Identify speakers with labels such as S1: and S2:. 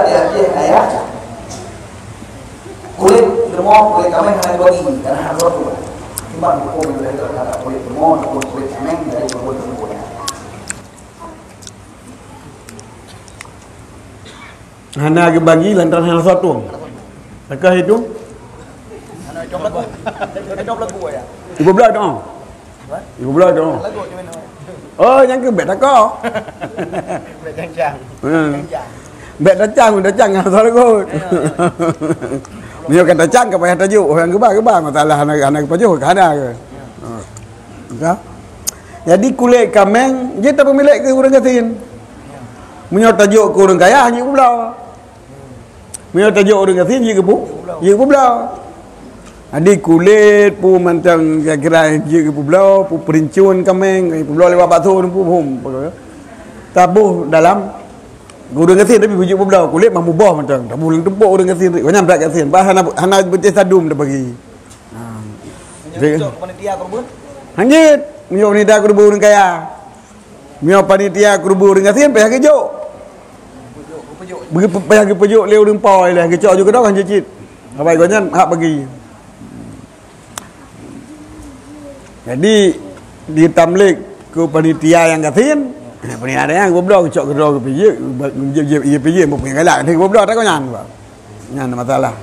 S1: dia ayah kulit lemong kulit kameng hanya bagi karena harus tu cuma hukum itu dari kata kulit lemong kulit kameng dari kulit lemong.
S2: Hana ke bagi lantaran hana satu. Lekah itu?
S1: Hana jom lagu ya.
S2: Ibu belah dong. Ibu belah dong.
S1: Lagu macam mana?
S2: Oh, yang ke bet tak kau.
S1: Bet cancang.
S2: Bet dacang hana satu. Mio kan dacang ke payah tajuk orang ke ba masalah hana ke pajuh ke hana ke. Ya. Jadi kulit kameng dia tak pemilik ke orang katin. Mio tajuk ke orang kaya hanya ibu belah. Mio tajuk orang katin je ke bu. Je ibu belah. Adi kulit pu macam kira-kira je ke belah, pu perincun kameng, pu belah lewat batu pu hum. Tabuh dalam gurung katin tapi bujuk belah kulit mamu boh macam. Tak boleh tempuk orang katin. Banyak berat katin. Bah hana betis sadum dah bagi.
S1: Menyuruh panitia korban.
S2: Hanjit, mio panitia korban orang kaya. Mio panitia korban orang katin payah kejuk. Bagi payah ke pejuk leu rempau lah kecok juga dah kan cicit. Apa ikonnya hak bagi. Jadi di tamlik ke panitia yang katin, panitia ada yang goblok kecok kedua ke pijik, ia pijik mau punya galak ni goblok tak kau nyan. Nyan masalah.